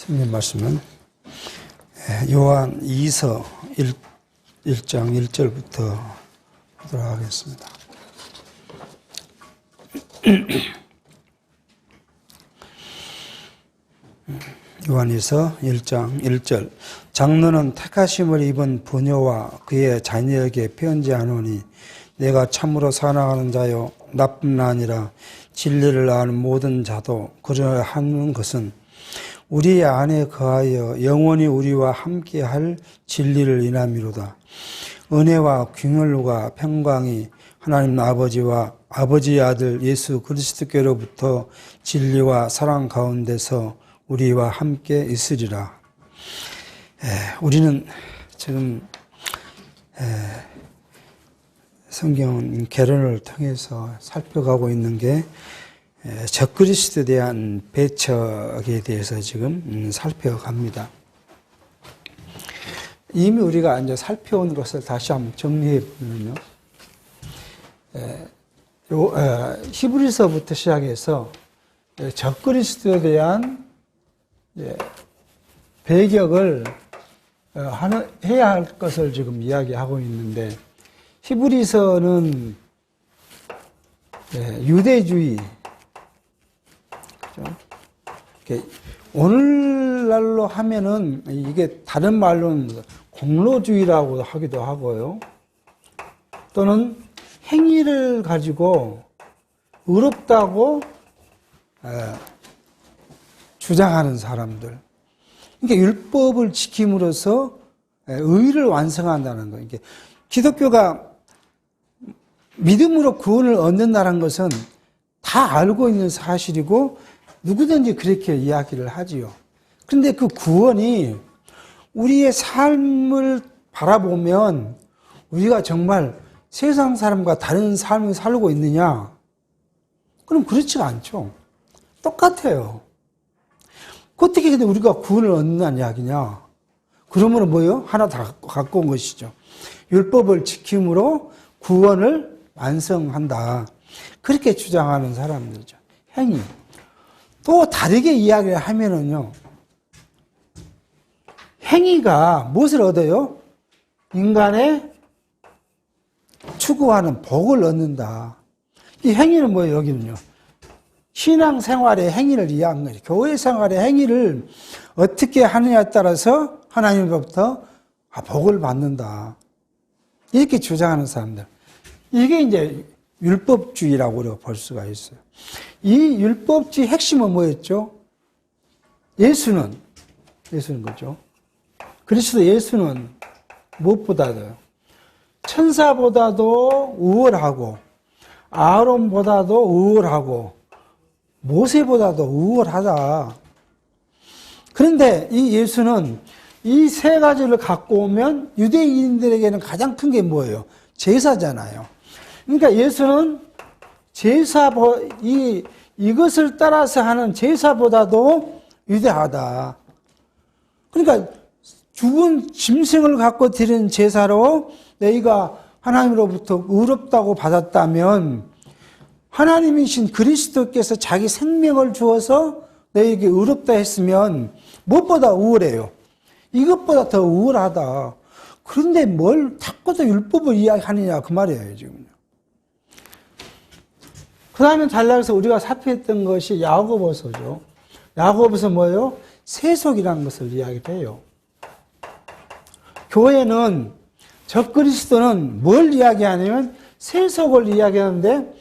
성경 말씀은 요한 2서 1장 1절부터 보도록 하겠습니다. 요한 2서 1장 1절 장로는 택하심을 입은 부녀와 그의 자녀에게 편지하노니 내가 참으로 사랑하는 자요 나뿐 아니라 진리를 아는 모든 자도 그러하여 하는 것은 우리 안에 거하여 영원히 우리와 함께할 진리를 인함이로다. 은혜와 긍휼과 평강이 하나님 아버지와 아버지의 아들 예수 그리스도께로부터 진리와 사랑 가운데서 우리와 함께 있으리라. 우리는 지금 성경 개론을 통해서 살펴가고 있는 게 적그리스도에 대한 배척에 대해서 지금 살펴갑니다. 이미 우리가 이제 살펴온 것을 다시 한번 정리해 보면요. 히브리서부터 시작해서 적그리스도에 대한 배격을 해야 할 것을 지금 이야기하고 있는데, 히브리서는 유대주의, 그죠? 오늘날로 하면은 이게 다른 말로는 공로주의라고 하기도 하고요. 또는 행위를 가지고 의롭다고 주장하는 사람들. 그러니까 율법을 지킴으로써 의를 완성한다는 거예요. 기독교가 믿음으로 구원을 얻는다는 것은 다 알고 있는 사실이고 누구든지 그렇게 이야기를 하지요. 그런데 그 구원이 우리의 삶을 바라보면 우리가 정말 세상 사람과 다른 삶을 살고 있느냐? 그럼 그렇지가 않죠. 똑같아요. 어떻게 근데 우리가 구원을 얻는다는 이야기냐? 그러면 뭐예요? 하나 다 갖고 온 것이죠. 율법을 지킴으로 구원을 완성한다. 그렇게 주장하는 사람들이죠. 행위. 또 다르게 이야기를 하면은요, 행위가 무엇을 얻어요? 인간의 추구하는 복을 얻는다. 이 행위는 뭐예요, 여기는요? 신앙생활의 행위를 이해한 거예요. 교회 생활의 행위를 어떻게 하느냐에 따라서 하나님으로부터 복을 받는다. 이렇게 주장하는 사람들. 이게 이제 율법주의라고 우리가 볼 수가 있어요. 이 율법주의 핵심은 뭐였죠? 예수는 거죠. 그리스도 예수는 무엇보다도 천사보다도 우월하고 아론보다도 우월하고 모세보다도 우월하다. 그런데 이 예수는 이 세 가지를 갖고 오면 유대인들에게는 가장 큰 게 뭐예요? 제사잖아요. 그러니까 예수는 이것을 따라서 하는 제사보다도 위대하다. 그러니까 죽은 짐승을 갖고 드리는 제사로 너희가 하나님으로부터 의롭다고 받았다면 하나님이신 그리스도께서 자기 생명을 주어서 너희에게 의롭다 했으면 무엇보다 우월해요. 이것보다 더 우월하다. 그런데 뭘 자꾸도 율법을 이야기하느냐 그 말이에요 지금. 그 다음에 잘나가서 우리가 살펴했던 것이 야고보서죠. 야고보서 뭐예요? 세속이라는 것을 이야기해요. 교회는 적그리스도는 뭘 이야기하냐면 세속을 이야기하는데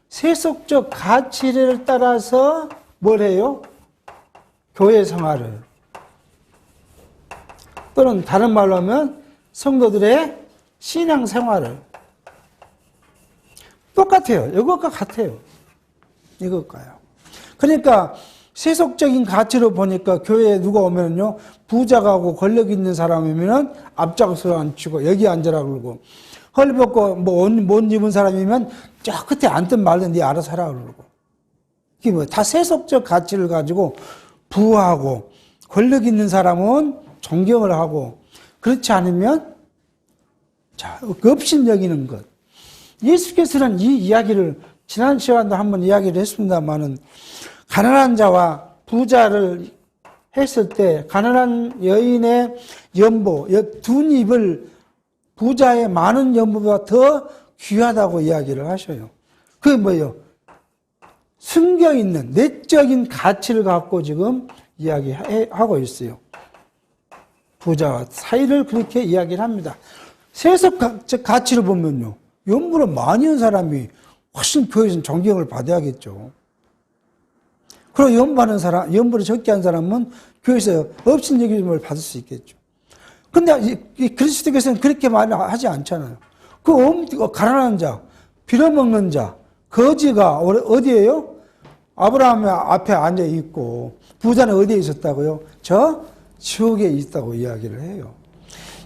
세속적 가치를 따라서 뭘 해요? 교회 생활을. 또는 다른 말로 하면 성도들의 신앙 생활을. 똑같아요. 이것과 같아요. 이것과요. 그러니까 세속적인 가치로 보니까 교회에 누가 오면요, 부자가 오고 권력 있는 사람이면은 앞장서 앉히고 여기 앉으라 그러고, 헐 벗고 못 입은 사람이면 저 끝에 앉든 말든 네 알아서 하라 그러고. 이게 뭐 다 세속적 가치를 가지고 부하고 권력 있는 사람은 존경을 하고, 그렇지 않으면 없인 여기는 것. 예수께서는 이 이야기를 지난 시간도 한번 이야기를 했습니다만은 가난한 자와 부자를 했을 때 가난한 여인의 연보, 두 입을 부자의 많은 연보보다 더 귀하다고 이야기를 하셔요. 그게 뭐예요? 숨겨있는 내적인 가치를 갖고 지금 이야기하고 있어요. 부자와 사이를 그렇게 이야기를 합니다. 세속 가치를 보면요. 연보를 많이 한 사람이 훨씬 교회에서는 존경을 받아야겠죠. 그리고 연보를 적게 한 사람은 교회에서 없인 여김을 받을 수 있겠죠. 근데 이 그리스도께서는 그렇게 말하지 않잖아요. 가난한 자, 빌어먹는 자, 거지가 어디에요? 아브라함 앞에 앉아 있고, 부자는 어디에 있었다고요? 저 지옥에 있다고 이야기를 해요.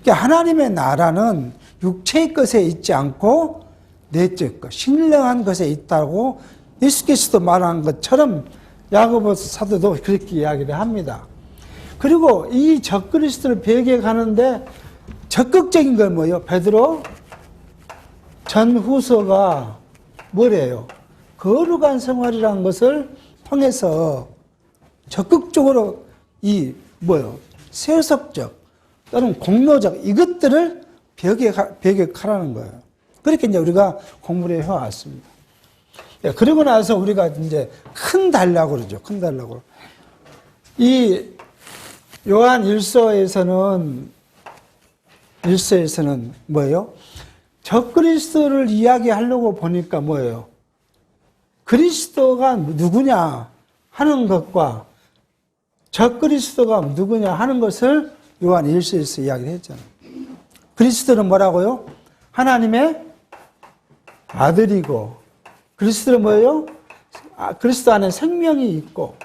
그러니까 하나님의 나라는 육체의 것에 있지 않고 내적 것, 신령한 것에 있다고 예수께서도 말한 것처럼 야고보 사도도 그렇게 이야기를 합니다. 그리고 이 적그리스도를 배격하는데 적극적인 건 뭐예요? 베드로 전후서가 뭐래요? 거룩한 생활이라는 것을 통해서 적극적으로 세속적 또는 공로적 이것들을 배격하라는 거예요. 그렇게 이제 우리가 공부를 해왔습니다. 그리고 나서 우리가 이제 큰 단락으로 그러죠. 큰 단락으로. 이 요한 일서에서는 뭐예요? 적그리스도를 이야기하려고 보니까 뭐예요? 그리스도가 누구냐 하는 것과 적그리스도가 누구냐 하는 것을 요한 1서에서 이야기를 했잖아요. 그리스도는 뭐라고요? 하나님의 아들이고, 그리스도는 뭐예요? 그리스도 안에 생명이 있고,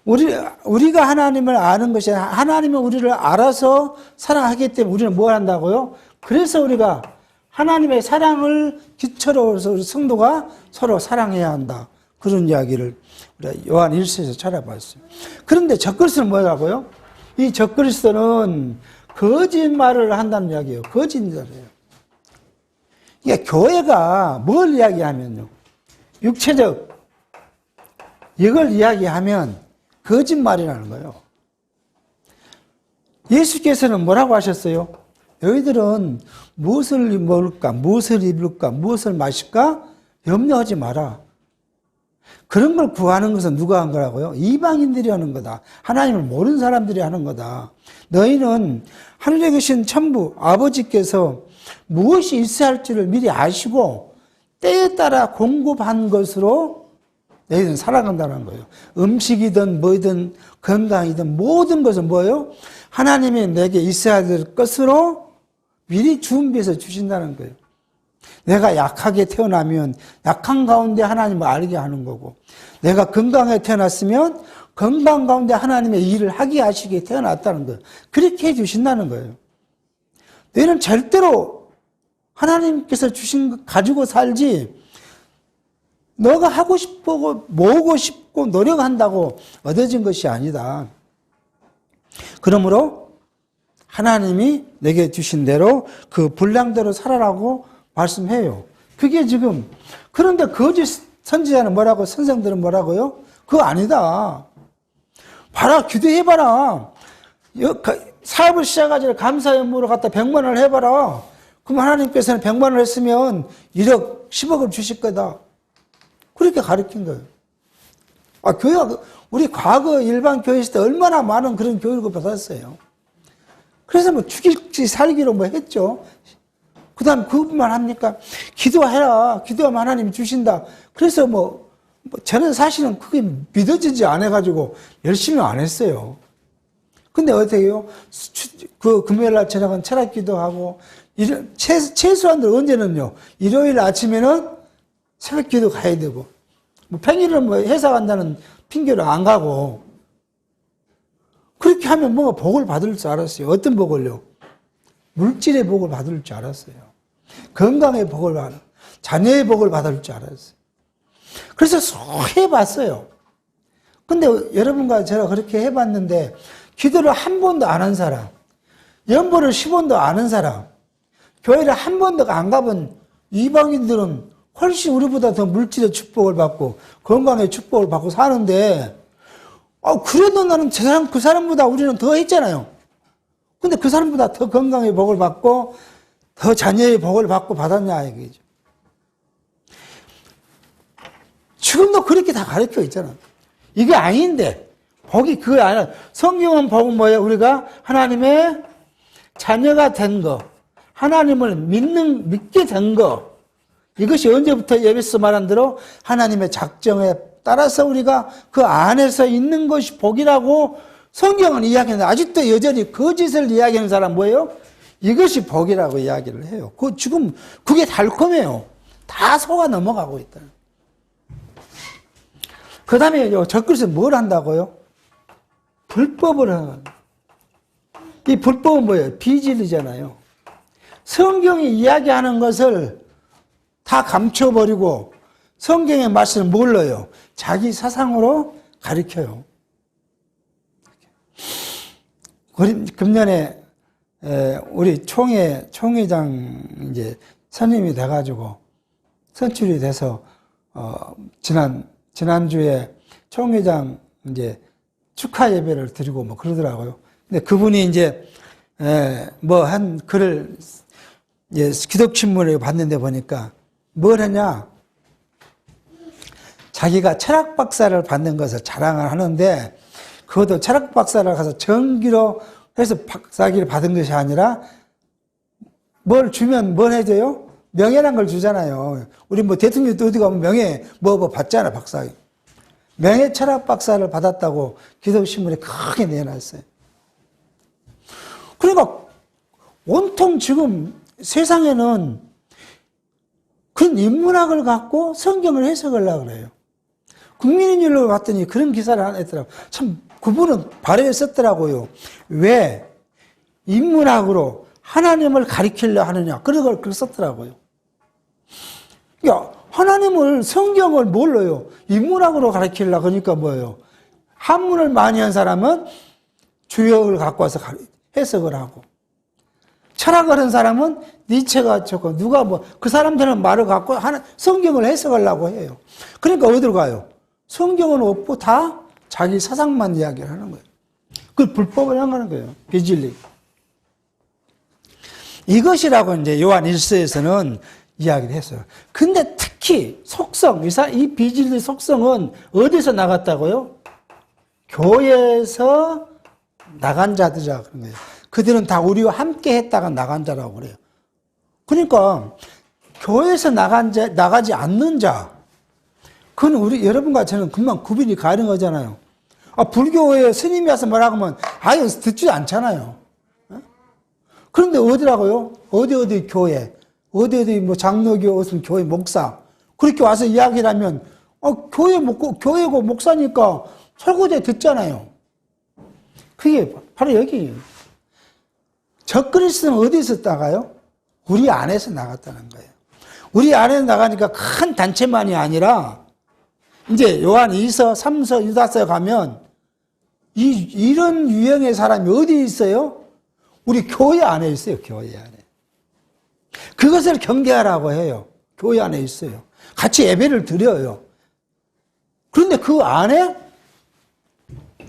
우리가 하나님을 아는 것이 아니라 하나님은 우리를 알아서 사랑하기 때문에 우리는 뭘 한다고요? 그래서 우리가 하나님의 사랑을 기초로 해서 우리 성도가 서로 사랑해야 한다. 그런 이야기를 우리가 요한 1서에서 찾아봤어요. 그런데 적그리스도는 뭐라고요? 이 적그리스도는 거짓말을 한다는 이야기예요. 거짓말이에요. 그러니까 교회가 뭘 이야기하면요. 육체적 이걸 이야기하면 거짓말이라는 거예요. 예수께서는 뭐라고 하셨어요? 너희들은 무엇을 먹을까, 무엇을 입을까, 무엇을 마실까 염려하지 마라. 그런 걸 구하는 것은 누가 한 거라고요? 이방인들이 하는 거다. 하나님을 모르는 사람들이 하는 거다. 너희는 하늘에 계신 천부 아버지께서 무엇이 있어야 할지를 미리 아시고 때에 따라 공급한 것으로 너희는 살아간다는 거예요. 음식이든 뭐든 건강이든 모든 것은 뭐예요? 하나님이 내게 있어야 될 것으로 미리 준비해서 주신다는 거예요. 내가 약하게 태어나면 약한 가운데 하나님을 알게 하는 거고, 내가 건강하게 태어났으면 건강 가운데 하나님의 일을 하게 하시게 태어났다는 거예요. 그렇게 해주신다는 거예요. 너희는 절대로 하나님께서 주신 것 가지고 살지, 너가 하고 싶고 모으고 싶고 노력한다고 얻어진 것이 아니다. 그러므로 하나님이 내게 주신 대로 그 분량대로 살아라고 말씀해요. 그게 지금, 그런데 거짓 선지자는 뭐라고, 선생들은 뭐라고요? 그거 아니다. 봐라, 기도해봐라. 사업을 시작하지 감사연무로 갖다 100만 원을 해봐라. 그럼 하나님께서는 100만 원을 했으면 1억, 10억을 주실 거다. 그렇게 가르친 거예요. 교회가, 우리 과거 일반 교회에서 때 얼마나 많은 그런 교육을 받았어요. 그래서 뭐 죽일지 살기로 뭐 했죠. 그 다음 그것만 합니까? 기도해라. 기도하면 하나님이 주신다. 그래서 저는 사실은 그게 믿어지지 않아가지고 열심히 안 했어요. 근데 어떻게 해요? 그 금요일날 저녁은 철학 기도하고, 최소한들 언제는요, 일요일 아침에는 새벽 기도 가야 되고, 평일은 회사 간다는 핑계로 안 가고, 그렇게 하면 뭔가 복을 받을 줄 알았어요. 어떤 복을요? 물질의 복을 받을 줄 알았어요. 건강의 복을 받을, 자녀의 복을 받을 줄 알았어요. 그래서 쏙 해봤어요. 근데 여러분과 제가 그렇게 해봤는데, 기도를 한 번도 안 한 사람, 연보를 10원도 안 한 사람, 교회를 한 번도 안 가본 이방인들은 훨씬 우리보다 더 물질의 축복을 받고 건강의 축복을 받고 사는데, 그래도 나는 그 사람보다 우리는 더 했잖아요. 근데 그 사람보다 더 건강의 복을 받고, 더 자녀의 복을 받고 받았냐, 이거죠. 지금도 그렇게 다 가르쳐 있잖아. 이게 아닌데, 복이 그거 아니라, 성경은 복은 뭐예요? 우리가 하나님의 자녀가 된 거, 하나님을 믿게 된 거, 이것이 언제부터 예배에서 말한 대로 하나님의 작정에 따라서 우리가 그 안에서 있는 것이 복이라고 성경은 이야기하는데, 아직도 여전히 거짓을 이야기하는 사람 뭐예요? 이것이 복이라고 이야기를 해요. 지금 그게 달콤해요. 다 속아 넘어가고 있다. 그 다음에 적그리스도는 뭘 한다고요? 불법을 하는. 이 불법은 뭐예요? 비진리잖아요. 성경이 이야기하는 것을 다 감춰버리고 성경의 말씀을 몰라요. 자기 사상으로 가르쳐요. 금년에 우리 총회장 이제 선임이 돼가지고 선출이 돼서 지난주에 총회장 이제 축하 예배를 드리고 뭐 그러더라고요. 근데 그분이 이제 뭐 한 글을 기독신문에 봤는데 보니까 뭘 하냐? 자기가 철학 박사를 받는 것을 자랑을 하는데, 그것도 철학 박사를 가서 정기로 해서 박사학위를 받은 것이 아니라 뭘 주면 뭘 해줘요? 명예란 걸 주잖아요. 우리 뭐 대통령도 어디 가면 명예 뭐 받잖아, 박사학위. 명예 철학 박사를 받았다고 기독신문에 크게 내놨어요. 그러니까 온통 지금 세상에는 그런 인문학을 갖고 성경을 해석하려고 그래요. 국민인율로 봤더니 그런 기사를 하나 했더라고요. 참 그분은 발에 썼더라고요. 왜 인문학으로 하나님을 가리키려 하느냐, 그런 걸 썼더라고요. 그러니까 하나님을, 성경을 몰라요. 인문학으로 가리키려. 그러니까 뭐예요? 한문을 많이 한 사람은 주역을 갖고 와서 해석을 하고, 철학을 한 사람은 니체가 좋고, 누가 뭐 그 사람들은 말을 갖고 성경을 해석하려고 해요. 그러니까 어디로 가요? 성경은 없고 다 자기 사상만 이야기를 하는 거예요. 그걸 불법을 하는 거예요. 비진리. 이것이라고 이제 요한 1서에서는 이야기를 했어요. 근데 특히 속성, 이 비진리 속성은 어디서 나갔다고요? 교회에서 나간 자들이라고 그런 거예요. 그들은 다 우리와 함께 했다가 나간 자라고 그래요. 그러니까 교회에서 나가지 않는 자, 그건 여러분과 저는 금방 구분이 가는 거잖아요. 불교에 스님이 와서 뭐라고 하면 아예 듣지도 않잖아요. 그런데 어디라고요? 어디 교회, 어디 뭐 장로교 무슨 교회 목사, 그렇게 와서 이야기를 하면 교회고 목사니까 설교제 듣잖아요. 그게 바로 여기예요. 적그리스도는 어디서 나가요? 우리 안에서 나갔다는 거예요. 우리 안에서 나가니까 큰 단체만이 아니라 이제 요한 2서, 3서, 유다서에 가면 이런 유형의 사람이 어디 있어요? 우리 교회 안에 있어요. 교회 안에. 그것을 경계하라고 해요. 교회 안에 있어요. 같이 예배를 드려요. 그런데 그 안에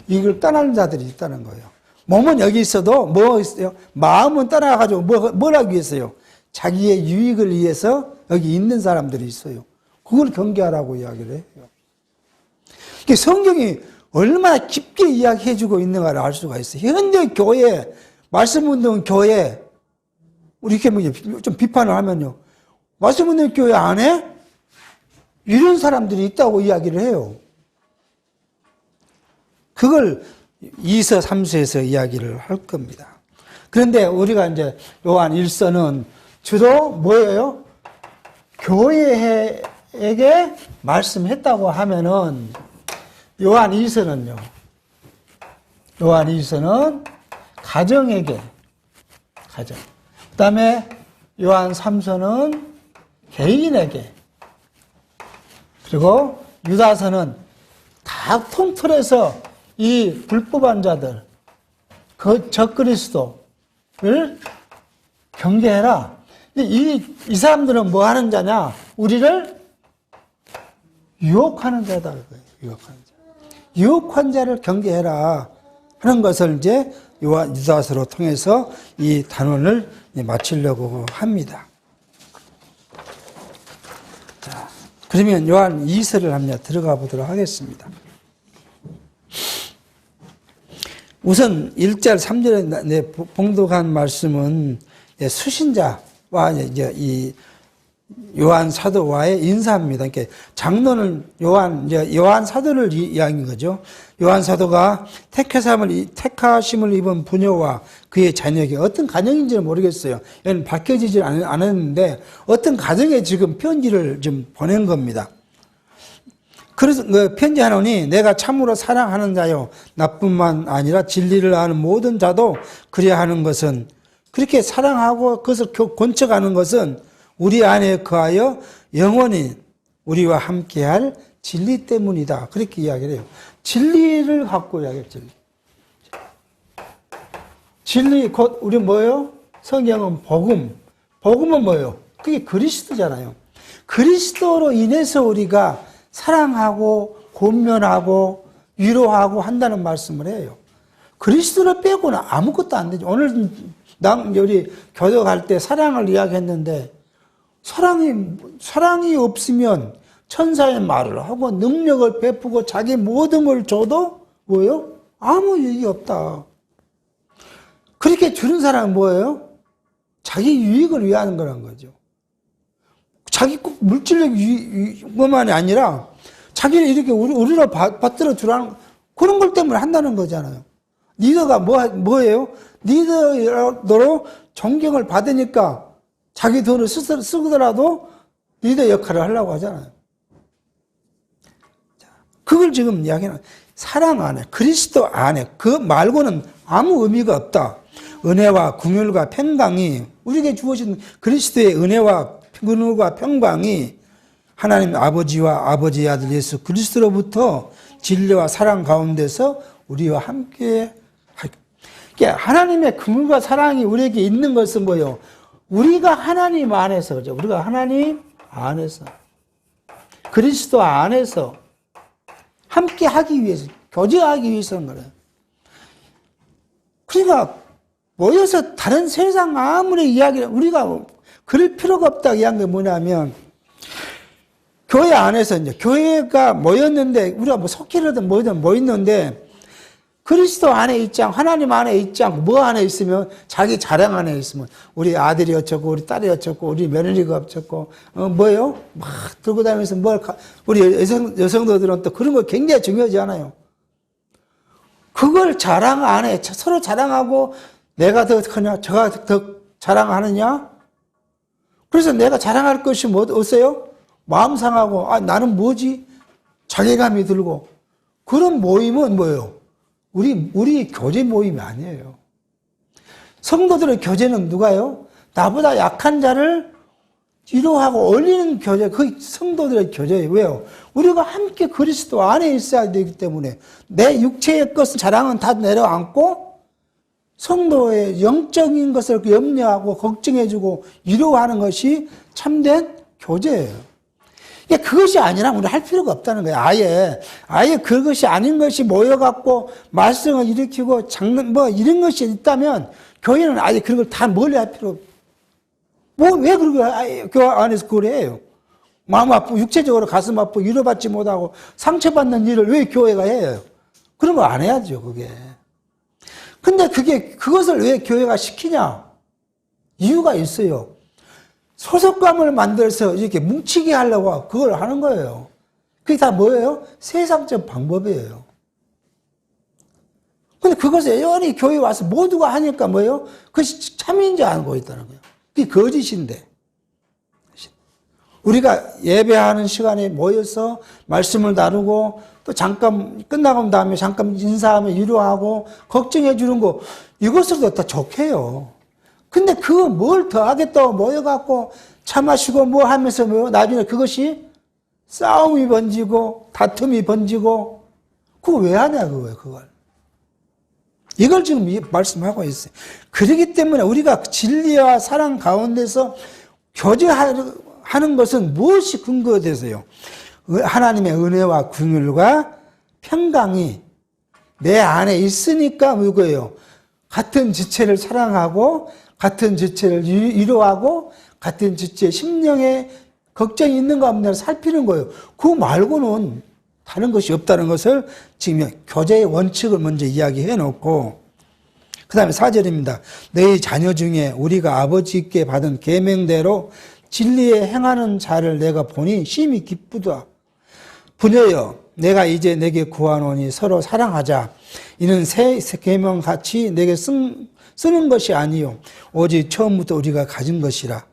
이걸 떠나는 자들이 있다는 거예요. 몸은 여기 있어도 뭐 있어요? 마음은 떠나가지고 뭘 하기 위해서요? 자기의 유익을 위해서 여기 있는 사람들이 있어요. 그걸 경계하라고 이야기를 해요. 성경이 얼마나 깊게 이야기해주고 있는가를 알 수가 있어요. 현대 교회, 말씀운동 교회, 우리 이렇게 좀 비판을 하면요. 말씀운동 교회 안에 이런 사람들이 있다고 이야기를 해요. 그걸 2서, 3서에서 이야기를 할 겁니다. 그런데 우리가 이제 요한 1서는 주로 뭐예요? 교회에게 말씀했다고 하면은 요한 2서는요. 요한 2서는 가정에게, 가정. 그 다음에 요한 3서는 개인에게. 그리고 유다서는 다 통틀어서 이 불법한 자들, 그 적그리스도를 경계해라. 이 사람들은 뭐 하는 자냐? 우리를 유혹하는 자다. 유혹하는 자. 유혹한 자를 경계해라 하는 것을 이제 유다서로 통해서 이 단원을 마치려고 합니다. 자, 그러면 요한 2서를 한번 들어가 보도록 하겠습니다. 우선 1절, 3절에 봉독한 말씀은 수신자와 이제 이 요한 사도와의 인사입니다. 그러니까 장로는 요한 사도를 이야기한 거죠. 요한 사도가 택하심을 입은 부녀와 그의 자녀에게 어떤 가정인지는 모르겠어요. 이건 밝혀지지 않았는데 어떤 가정에 지금 편지를 좀 보낸 겁니다. 그래서 편지하노니 내가 참으로 사랑하는 자요 나뿐만 아니라 진리를 아는 모든 자도 그래야 하는 것은 그렇게 사랑하고 그것을 권쳐가는 것은 우리 안에 거하여 영원히 우리와 함께할 진리 때문이다. 그렇게 이야기를 해요. 진리를 갖고 이야기해요. 진리 곧 우리 뭐예요? 성경은 복음. 복음은 뭐예요? 그게 그리스도잖아요. 그리스도로 인해서 우리가 사랑하고 권면하고 위로하고 한다는 말씀을 해요. 그리스도를 빼고는 아무것도 안 되죠. 오늘 우리 교독할 때 사랑을 이야기했는데 사랑이 없으면 천사의 말을 하고 능력을 베푸고 자기 모든 걸 줘도 뭐예요? 아무 유익이 없다. 그렇게 주는 사람은 뭐예요? 자기 유익을 위하는 거란 거죠. 자기 꼭 물질적 유익뿐만이 아니라 자기를 이렇게 우리로 받들어 주라는 그런 걸 때문에 한다는 거잖아요. 리더가 뭐예요? 리더로 존경을 받으니까 자기 돈을 쓰더라도 리더 역할을 하려고 하잖아요. 그걸 지금 이야기하는 사랑 안에 그리스도 안에 그 말고는 아무 의미가 없다. 은혜와 긍휼과 평강이 우리에게 주어진 그리스도의 은혜와 긍휼과 평강이 하나님 아버지와 아버지의 아들 예수 그리스도로부터 진리와 사랑 가운데서 우리와 함께 그러니까 하나님의 긍휼과 사랑이 우리에게 있는 것은 뭐예요? 우리가 하나님 안에서 그죠? 우리가 하나님 안에서 그리스도 안에서 함께 하기 위해서 교제하기 위해서인 거예요. 그러니까 모여서 다른 세상 아무리 이야기를 우리가 그럴 필요가 없다 이야기한 게 뭐냐면 교회 안에서 이제 교회가 모였는데 우리가 뭐 속회라든 뭐든 모였는데 그리스도 안에 있지 않고 하나님 안에 있지 않고 뭐 안에 있으면 자기 자랑 안에 있으면 우리 아들이 어쩌고 우리 딸이 어쩌고 우리 며느리가 어쩌고 뭐예요? 막 들고 다니면서 우리 여성들은 또 그런 거 굉장히 중요하지 않아요. 그걸 자랑 안에 서로 자랑하고 내가 더 크냐 저가 더 자랑하느냐 그래서 내가 자랑할 것이 뭐 없어요? 마음 상하고 나는 뭐지? 자괴감이 들고 그런 모임은 뭐예요? 우리 교제 모임이 아니에요. 성도들의 교제는 누가요? 나보다 약한 자를 위로하고 올리는 교제, 그 성도들의 교제예요. 왜요? 우리가 함께 그리스도 안에 있어야 되기 때문에 내 육체의 것은 자랑은 다 내려앉고 성도의 영적인 것을 염려하고 걱정해주고 위로하는 것이 참된 교제예요. 그것이 아니라 우리 할 필요가 없다는 거예요. 아예 그것이 아닌 것이 모여갖고 말썽을 일으키고 이런 것이 있다면 교회는 아예 그런 걸 다 멀리 할 필요 없어요. 왜 그렇게 교회 안에서 그걸 해요? 마음 아프고 육체적으로 가슴 아프고 위로받지 못하고 상처받는 일을 왜 교회가 해요? 그런 거 안 해야죠, 그게. 근데 그것을 왜 교회가 시키냐? 이유가 있어요. 소속감을 만들어서 이렇게 뭉치게 하려고 그걸 하는 거예요. 그게 다 뭐예요? 세상적 방법이에요. 근데 그것을 여전히 교회에 와서 모두가 하니까 뭐예요? 그것이 참인지 알고 있다는 거예요. 그게 거짓인데. 우리가 예배하는 시간에 모여서 말씀을 나누고 또 잠깐 끝나고 다음에 잠깐 인사하며 위로하고 걱정해 주는 거 이것으로도 다 좋게요. 근데 그거 뭘 더 하겠다고 모여갖고 차 마시고 뭐 하면서 나중에 그것이 싸움이 번지고 다툼이 번지고 그거 왜 하냐 그걸. 이걸 지금 말씀하고 있어요. 그렇기 때문에 우리가 진리와 사랑 가운데서 교제하는 것은 무엇이 근거가 되세요? 하나님의 은혜와 긍휼과 평강이 내 안에 있으니까 이거예요. 같은 지체를 사랑하고 같은 지체를 위로하고 같은 지체의 심령에 걱정이 있는가 없는가 살피는 거예요. 그거 말고는 다른 것이 없다는 것을 지금 교제의 원칙을 먼저 이야기해 놓고 그 다음에 4절입니다. 너희 자녀 중에 우리가 아버지께 받은 계명대로 진리에 행하는 자를 내가 보니 심히 기쁘다. 부녀여 내가 이제 내게 구하노니 서로 사랑하자. 이는 새 계명 같이 내게 쓰는 것이 아니요 오직 처음부터 우리가 가진 것이라.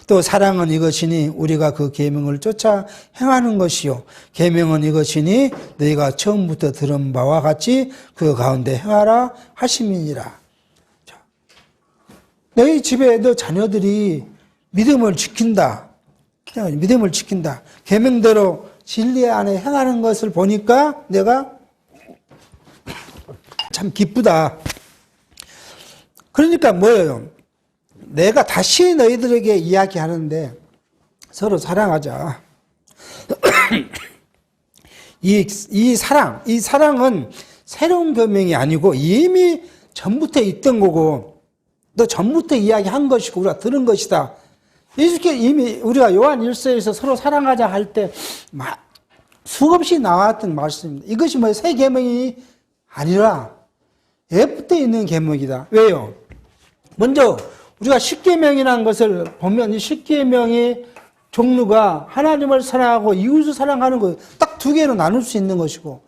또 사랑은 이것이니 우리가 그 계명을 쫓아 행하는 것이요 계명은 이것이니 너희가 처음부터 들은 바와 같이 그 가운데 행하라 하심이니라. 자, 너희 집에 너 자녀들이 믿음을 지킨다. 믿음을 지킨다. 계명대로 진리 안에 행하는 것을 보니까 내가 참 기쁘다. 그러니까 뭐예요? 내가 다시 너희들에게 이야기하는데 서로 사랑하자. 이 사랑은 새로운 계명이 아니고 이미 전부터 있던 거고 또 전부터 이야기한 것이고 우리가 들은 것이다. 예수께서 이미 우리가 요한 1서에서 서로 사랑하자 할 때 수없이 나왔던 말씀입니다. 이것이 뭐 새 계명이 아니라 예부터 있는 계명이다. 왜요? 먼저 우리가 십계명이라는 것을 보면 이 십계명의 종류가 하나님을 사랑하고 이웃을 사랑하는 것 딱 두 개로 나눌 수 있는 것이고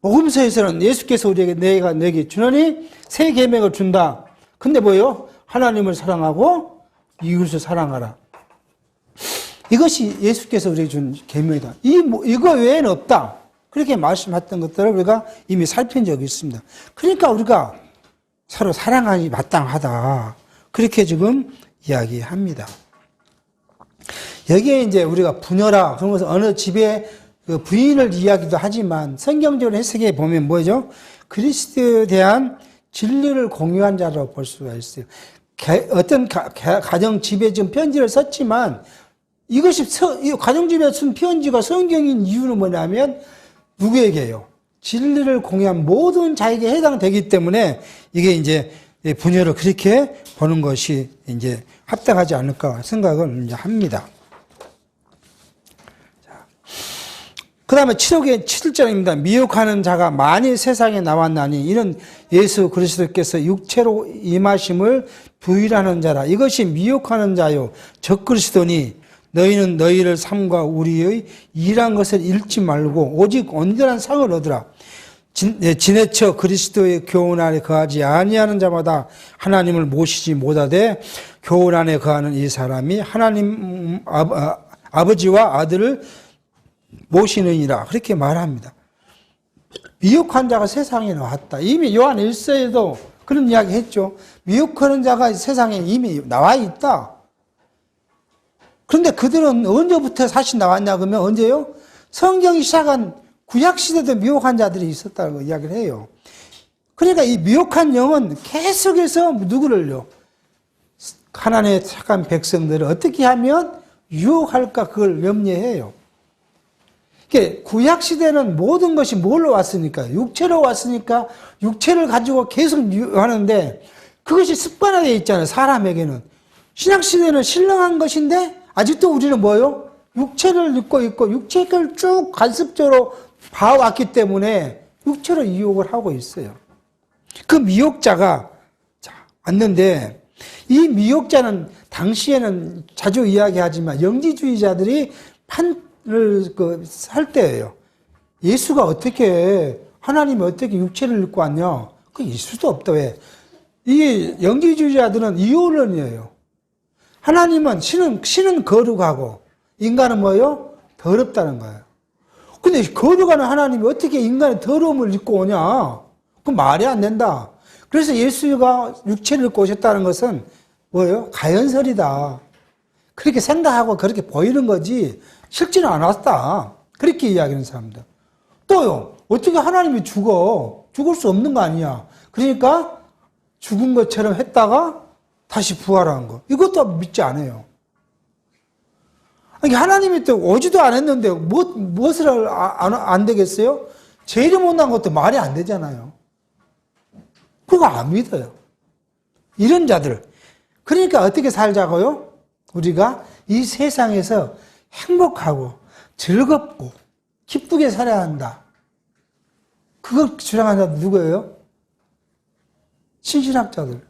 복음서에서는 예수께서 우리에게 내게 주노니 새 계명을 준다. 근데 뭐예요? 하나님을 사랑하고 이웃을 사랑하라. 이것이 예수께서 우리에게 준 계명이다. 이거 외에는 없다. 그렇게 말씀했던 것들을 우리가 이미 살핀 적이 있습니다. 그러니까 우리가 서로 사랑하니 마땅하다. 그렇게 지금 이야기합니다. 여기에 이제 우리가 부녀라 그러면서 어느 집에 그 부인을 이야기도 하지만 성경적으로 해석해 보면 뭐죠? 그리스도에 대한 진리를 공유한 자라고 볼 수가 있어요. 어떤 가정 집에 지금 편지를 썼지만 이것이 가정집에 쓴 편지가 성경인 이유는 뭐냐면 누구에게요? 진리를 공유한 모든 자에게 해당되기 때문에 이게 이제 부녀를 그렇게 보는 것이 이제 합당하지 않을까 생각을 이제 합니다. 그 다음에 7절입니다. 미혹하는 자가 많이 세상에 나왔나니 이는 예수 그리스도께서 육체로 임하심을 부인하는 자라. 이것이 미혹하는 자요 적 그리스도니 너희는 너희를 삶과 우리의 일한 것을 잃지 말고 오직 온전한 상을 얻으라. 지내쳐 그리스도의 교훈 안에 거하지 아니하는 자마다 하나님을 모시지 못하되 교훈 안에 거하는 이 사람이 하나님 아버지와 아들을 모시느니라. 그렇게 말합니다. 미혹한 자가 세상에 나왔다. 이미 요한 1서에도 그런 이야기 했죠. 미혹하는 자가 세상에 이미 나와 있다. 그런데 그들은 언제부터 사실 나왔냐 그러면 언제요? 성경이 시작한 구약시대도 미혹한 자들이 있었다고 이야기를 해요. 그러니까 이 미혹한 영은 계속해서 누구를요? 하나님의 착한 백성들을 어떻게 하면 유혹할까 그걸 염려해요. 구약시대는 모든 것이 뭘로 왔으니까? 육체로 왔으니까 육체를 가지고 계속 하는데 그것이 습관화되어 있잖아요. 사람에게는. 신약시대는 신령한 것인데 아직도 우리는 뭐요? 육체를 입고 있고 육체를 쭉 관습적으로 봐왔기 때문에 육체로 유혹을 하고 있어요. 그 미혹자가 왔는데 이 미혹자는 당시에는 자주 이야기하지만 영지주의자들이 판을 할 때예요. 예수가 어떻게 하나님이 어떻게 육체를 입고 왔냐? 그 있을 수도 없다. 왜? 이 영지주의자들은 이혼론이에요. 하나님은 신은 거룩하고 인간은 뭐예요? 더럽다는 거예요. 근데 거룩한 하나님이 어떻게 인간의 더러움을 입고 오냐? 그건 말이 안 된다. 그래서 예수가 육체를 입고 오셨다는 것은 뭐예요? 가연설이다. 그렇게 생각하고 그렇게 보이는 거지 실제는 안 왔다. 그렇게 이야기하는 사람들. 또요, 어떻게 하나님이 죽을 수 없는 거 아니야. 그러니까 죽은 것처럼 했다가 다시 부활한 거. 이것도 믿지 않아요. 하나님이 또 오지도 않았는데 무엇을 안 되겠어요? 죄를 못난 것도 말이 안 되잖아요. 그거 안 믿어요. 이런 자들. 그러니까 어떻게 살자고요? 우리가 이 세상에서 행복하고 즐겁고 기쁘게 살아야 한다. 그걸 주장하는 자들 누구예요? 신신학자들.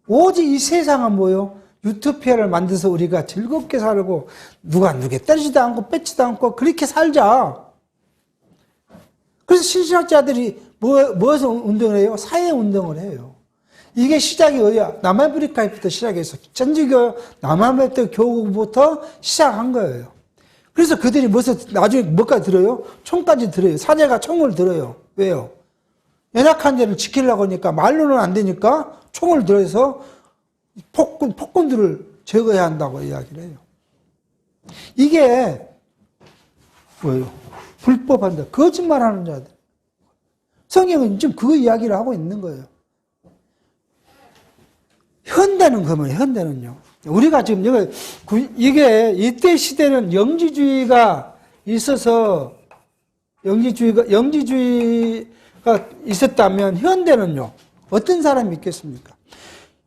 오직 이 세상은 뭐예요? 유토피아를 만들어서 우리가 즐겁게 살고 누가 누게 때리지도 않고 뺏지도 않고 그렇게 살자. 그래서 신신학자들이 무엇을 운동을 해요? 사회운동을 해요. 이게 시작이 어디야? 남아프리카부터 시작해서 천주교 남아메트 교구부터 시작한 거예요. 그래서 그들이 나중에 뭐까지 들어요? 총까지 들어요. 사제가 총을 들어요. 왜요? 연약한 자를 지키려고 하니까 말로는 안 되니까 총을 들어서 폭군들을 제거해야 한다고 이야기를 해요. 이게 뭐예요? 불법한다. 거짓말하는 자들. 성경은 지금 그 이야기를 하고 있는 거예요. 현대는 그러면 현대는요. 우리가 지금 이게 이때 시대는 영지주의가 있어서 영지주의가 있었다면 현대는요. 어떤 사람이 있겠습니까?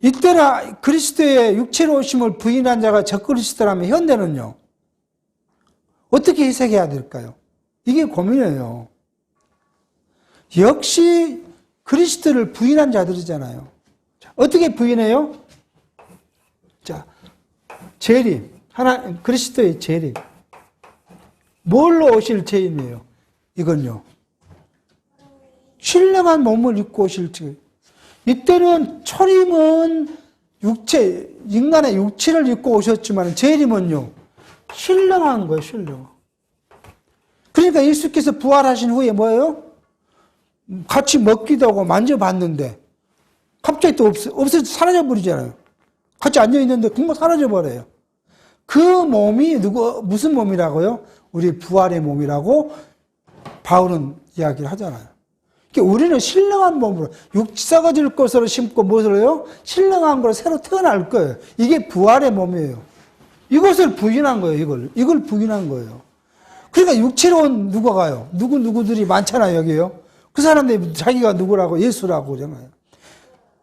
이때나 그리스도의 육체로 오심을 부인한 자가 적그리스도라면 현대는요. 어떻게 해석해야 될까요? 이게 고민이에요. 역시 그리스도를 부인한 자들이잖아요. 자, 어떻게 부인해요? 자, 재림. 그리스도의 재림. 뭘로 오실 재림이에요? 이건요. 신령한 몸을 입고 오실 재림. 이때는 초림은 인간의 육체를 입고 오셨지만 재림은요. 신령한 거예요, 신령. 그러니까 예수께서 부활하신 후에 뭐예요? 같이 먹기도 하고 만져봤는데 갑자기 또 없어져 사라져버리잖아요. 같이 앉아있는데 금방 사라져버려요. 그 몸이 무슨 몸이라고요? 우리 부활의 몸이라고 바울은 이야기를 하잖아요. 그러니까 우리는 신령한 몸으로 썩어질 것으로 심고 무엇을 해요? 신령한 걸로 새로 태어날 거예요. 이게 부활의 몸이에요. 이것을 부인한 거예요. 이걸 부인한 거예요. 그러니까 육체로는 누가 가요? 누구들이 많잖아요, 여기요. 그 사람들이 자기가 누구라고? 예수라고 그러잖아요.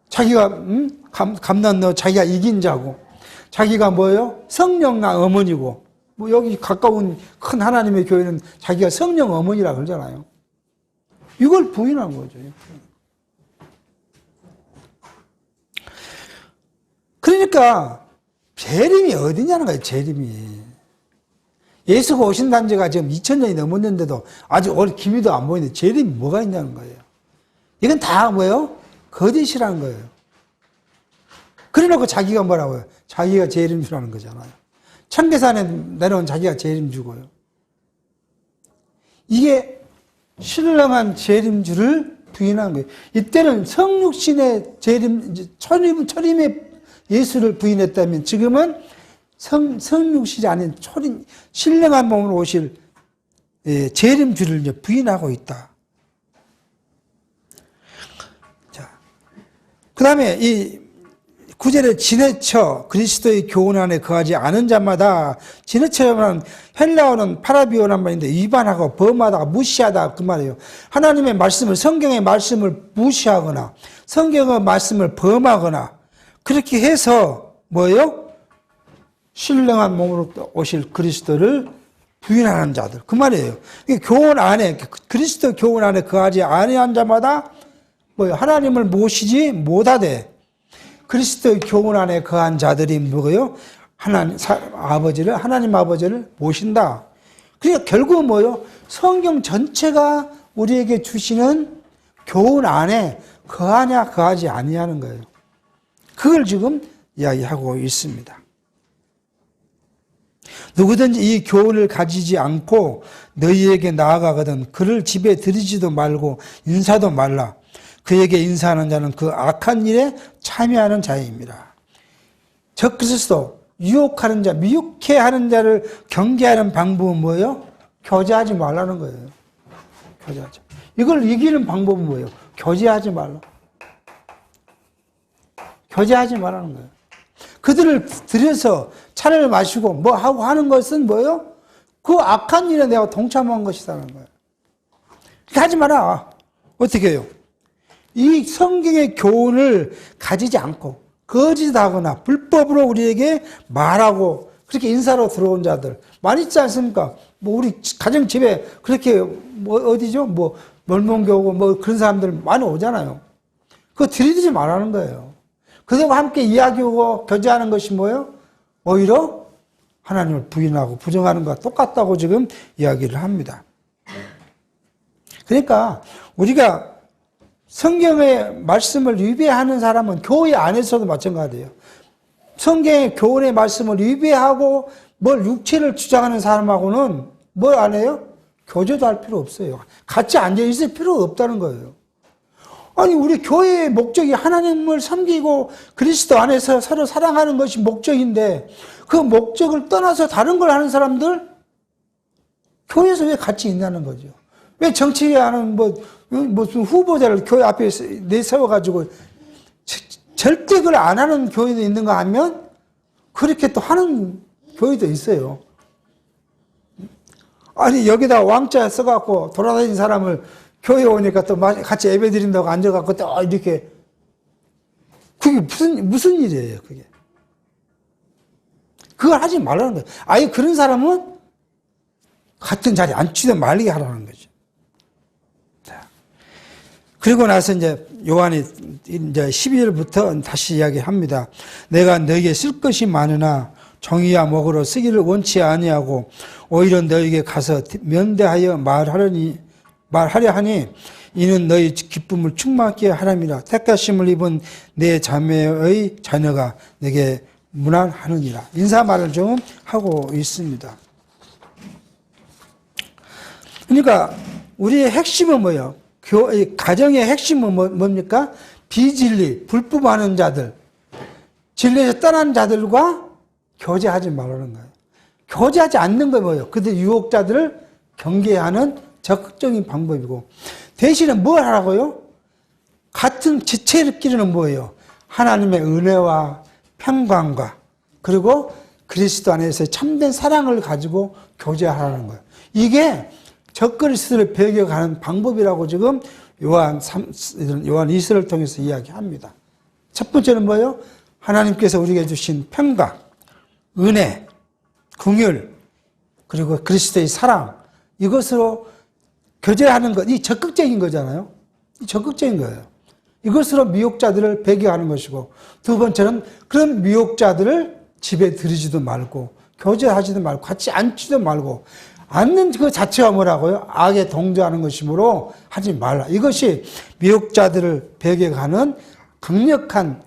자기가, 감난너 자기가 이긴 자고, 자기가 뭐예요? 성령과 어머니고, 뭐 여기 가까운 큰 하나님의 교회는 자기가 성령 어머니라고 그러잖아요. 이걸 부인한 거죠. 그러니까, 재림이 어디냐는 거예요, 재림이. 예수가 오신다는 지가 지금 2000년이 넘었는데도 아직 기미도 안 보이는데 재림이 뭐가 있냐는 거예요. 이건 다 뭐예요? 거짓이라는 거예요. 그래 놓고 자기가 뭐라고요? 자기가 재림주라는 거잖아요. 청계산에 내려온 자기가 재림주고요. 이게 신령한 재림주를 부인한 거예요. 이때는 성육신의 초림의 예수를 부인했다면 지금은 성육신이 아닌 신령한 몸으로 오실 재림주를 이제 부인하고 있다. 자, 그 다음에 이 9절에 지내쳐 그리스도의 교훈 안에 거하지 않은 자마다, 지내쳐는 헬라어는 파라비오란 말인데 위반하고 범하다가 무시하다 그 말이에요. 하나님의 말씀을, 성경의 말씀을 무시하거나 성경의 말씀을 범하거나 그렇게 해서 뭐예요? 신령한 몸으로 오실 그리스도를 부인하는 자들 그 말이에요. 교훈 안에, 그리스도 교훈 안에 거하지 아니한 자마다 뭐예요? 하나님을 모시지 못하되 그리스도의 교훈 안에 거한 자들이 뭐예요? 하나님 아버지를 모신다. 그러니까 결국은 뭐예요? 성경 전체가 우리에게 주시는 교훈 안에 거하냐 거하지 아니하는 거예요. 그걸 지금 이야기하고 있습니다. 누구든지 이 교훈을 가지지 않고 너희에게 나아가거든 그를 집에 들이지도 말고 인사도 말라. 그에게 인사하는 자는 그 악한 일에 참여하는 자입니다. 적그리스도 유혹하는 자, 미혹해 하는 자를 경계하는 방법은 뭐예요? 교제하지 말라는 거예요. 교제하지. 이걸 이기는 방법은 뭐예요? 교제하지 말라. 교제하지 말라는 거예요. 그들을 들여서 차를 마시고 뭐 하고 하는 것은 뭐예요? 그 악한 일에 내가 동참한 것이라는 거예요. 하지 마라. 어떻게 해요? 이 성경의 교훈을 가지지 않고 거짓하거나 불법으로 우리에게 말하고 그렇게 인사로 들어온 자들 많이 있지 않습니까? 뭐 우리 가정집에 그렇게 뭐 어디죠? 뭐 멀몬교고 뭐 그런 사람들 많이 오잖아요. 그거 들이대지 말라는 거예요. 그들과 함께 이야기하고 교제하는 것이 뭐예요? 오히려 하나님을 부인하고 부정하는 것과 똑같다고 지금 이야기를 합니다. 그러니까 우리가 성경의 말씀을 위배하는 사람은 교회 안에서도 마찬가지예요. 성경의 교훈의 말씀을 위배하고 뭘 육체를 주장하는 사람하고는 뭘 안 해요? 교제도 할 필요 없어요. 같이 앉아 있을 필요가 없다는 거예요. 아니 우리 교회의 목적이 하나님을 섬기고 그리스도 안에서 서로 사랑하는 것이 목적인데 그 목적을 떠나서 다른 걸 하는 사람들 교회에서 왜 같이 있냐는 거죠. 왜 정치하는 무슨 후보자를 교회 앞에 내세워가지고 절대 그걸 안 하는 교회도 있는가 하면 그렇게 또 하는 교회도 있어요. 아니 여기다 왕자 써갖고 돌아다니는 사람을 교회 오니까 또 같이 예배 드린다고 앉아갖고 또 이렇게 그게 무슨 일이에요 그게. 그걸 하지 말라는 거예요. 아예 그런 사람은 같은 자리에 앉지도 말게 하라는 거죠. 그리고 나서 이제 요한이 이제 12절부터 다시 이야기합니다. 내가 너에게 쓸 것이 많으나 정의와 목으로 쓰기를 원치 아니하고 오히려 너에게 가서 면대하여 말하려 하니 이는 너희 기쁨을 충만케 하람이라. 택하심을 입은 내 자매의 자녀가 내게 문안하느니라. 인사말을 좀 하고 있습니다. 그러니까 우리의 핵심은 뭐예요? 가정의 핵심은 뭡니까? 비진리, 불법하는 자들, 진리에서 떠난 자들과 교제하지 말라는 거예요. 교제하지 않는 거 뭐예요? 그들 유혹자들을 경계하는 적극적인 방법이고, 대신에 뭘 하라고요? 같은 지체들끼리는 뭐예요? 하나님의 은혜와 평강과 그리고 그리스도 안에서 참된 사랑을 가지고 교제하라는 거예요. 이게 적그리스도를 배격하는 방법이라고 지금 요한 2서를 통해서 이야기합니다. 첫 번째는 뭐예요? 하나님께서 우리에게 주신 평강, 은혜, 긍휼, 그리고 그리스도의 사랑, 이것으로 교제하는 것, 이 적극적인 거잖아요. 이 적극적인 거예요. 이것으로 미혹자들을 배격하는 것이고, 두 번째는 그런 미혹자들을 집에 들이지도 말고 교제하지도 말고 같이 앉지도 말고, 앉는 그 자체가 뭐라고요? 악에 동조하는 것이므로 하지 말라. 이것이 미혹자들을 배격하는 강력한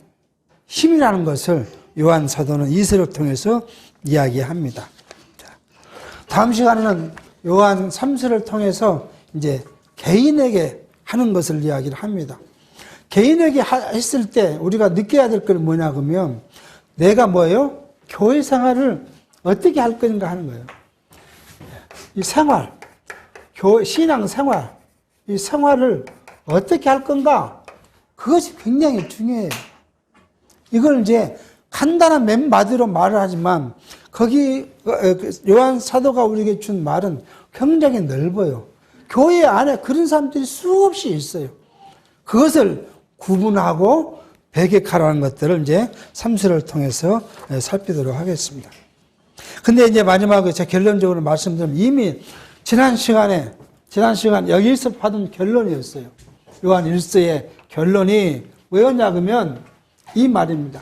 힘이라는 것을 요한 사도는 이서를 통해서 이야기합니다. 다음 시간에는 요한 3서를 통해서 이제 개인에게 하는 것을 이야기를 합니다. 개인에게 했을 때 우리가 느껴야 될 건 뭐냐 그러면 내가 뭐예요? 교회 생활을 어떻게 할 건가 하는 거예요. 이 생활, 신앙 생활, 이 생활을 어떻게 할 건가? 그것이 굉장히 중요해요. 이걸 이제 간단한 멤바디로 말을 하지만 거기 요한 사도가 우리에게 준 말은 굉장히 넓어요. 교회 안에 그런 사람들이 수없이 있어요. 그것을 구분하고 배격하라는 것들을 이제 3서를 통해서 살피도록 하겠습니다. 근데 이제 마지막으로 제가 결론적으로 말씀드리면 이미 지난 시간 여기서 받은 결론이었어요. 요한 1서의 결론이 왜였냐 그러면 이 말입니다.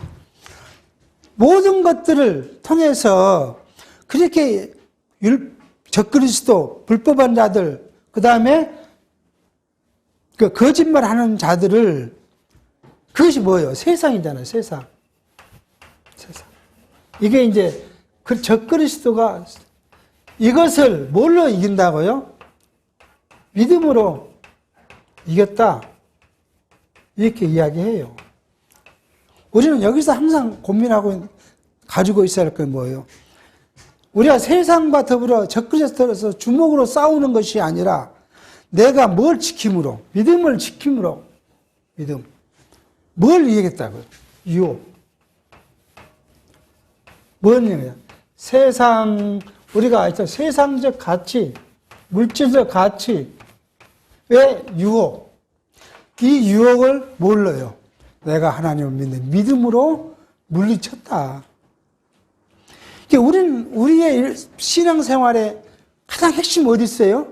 모든 것들을 통해서 그렇게 적그리스도, 불법한 자들, 그 다음에 그 거짓말하는 자들을 그것이 뭐예요? 세상이잖아요. 세상. 이게 이제 그 적그리스도가 이것을 뭘로 이긴다고요? 믿음으로 이겼다. 이렇게 이야기해요. 우리는 여기서 항상 고민하고 가지고 있어야 할 건 뭐예요? 우리가 세상과 더불어 적그리스도로서 주먹으로 싸우는 것이 아니라 내가 뭘 지킴으로, 믿음을 지킴으로, 믿음. 뭘 이기겠다고요? 유혹. 뭔 얘기야? 우리가 세상적 가치, 물질적 가치, 왜? 유혹. 이 유혹을 뭘로요? 내가 하나님을 믿는 믿음으로 물리쳤다. 우리의 신앙생활의 가장 핵심 어디 있어요?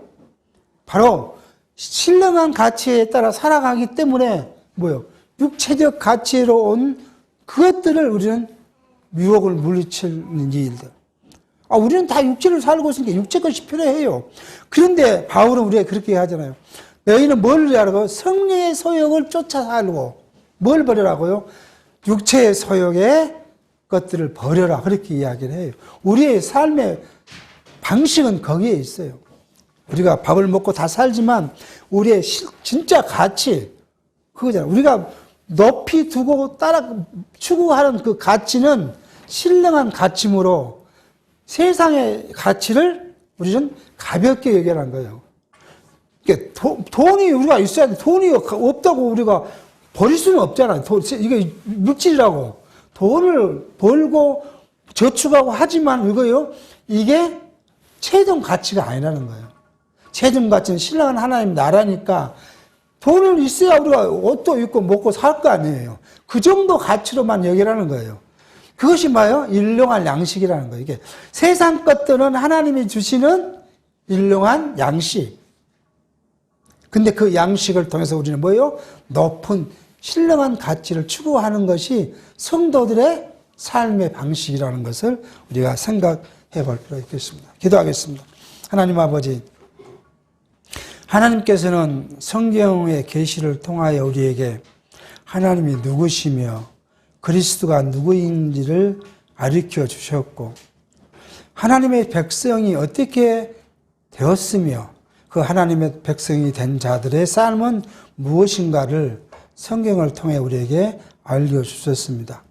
바로 신령한 가치에 따라 살아가기 때문에 뭐요? 육체적 가치로 온 그것들을 우리는 유혹을 물리치는 일들. 우리는 다 육체를 살고 있으니까 육체 것이 필요해요. 그런데 바울은 우리가 그렇게 하잖아요. 너희는 뭘 하라고? 성령의 소욕을 쫓아 살고 뭘 버리라고요? 육체의 소욕의 것들을 버려라. 그렇게 이야기를 해요. 우리의 삶의 방식은 거기에 있어요. 우리가 밥을 먹고 다 살지만 우리의 진짜 가치 그거잖아요. 우리가 높이 두고 추구하는 그 가치는 신령한 가치므로 세상의 가치를 우리는 가볍게 여겨라는 거예요. 그러니까 돈이 우리가 있어야 돼. 돈이 없다고 우리가 버릴 수는 없잖아요. 이게 물질이라고. 돈을 벌고 저축하고 하지만 이게 최종 가치가 아니라는 거예요. 최종 가치는 신령한 하나님 나라니까 돈을 있어야 우리가 옷도 입고 먹고 살 거 아니에요. 그 정도 가치로만 여기라는 거예요. 그것이 뭐예요? 일용할 양식이라는 거예요. 이게 세상 것들은 하나님이 주시는 일용한 양식. 근데 그 양식을 통해서 우리는 뭐예요? 높은 신령한 가치를 추구하는 것이 성도들의 삶의 방식이라는 것을 우리가 생각해 볼 필요가 있겠습니다. 기도하겠습니다. 하나님 아버지, 하나님께서는 성경의 계시를 통하여 우리에게 하나님이 누구시며 그리스도가 누구인지를 가르쳐 주셨고 하나님의 백성이 어떻게 되었으며 그 하나님의 백성이 된 자들의 삶은 무엇인가를 성경을 통해 우리에게 알려주셨습니다.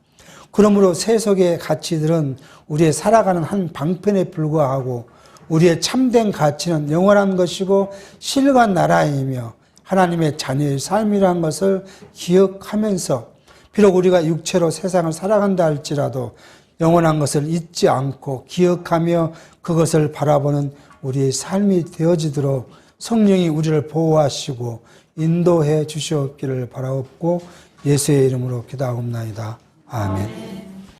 그러므로 세속의 가치들은 우리의 살아가는 한 방편에 불과하고 우리의 참된 가치는 영원한 것이고 신령한 나라이며 하나님의 자녀의 삶이라는 것을 기억하면서 비록 우리가 육체로 세상을 살아간다 할지라도 영원한 것을 잊지 않고 기억하며 그것을 바라보는 우리의 삶이 되어지도록 성령이 우리를 보호하시고 인도해 주시옵기를 바라옵고 예수의 이름으로 기도하옵나이다. 아멘.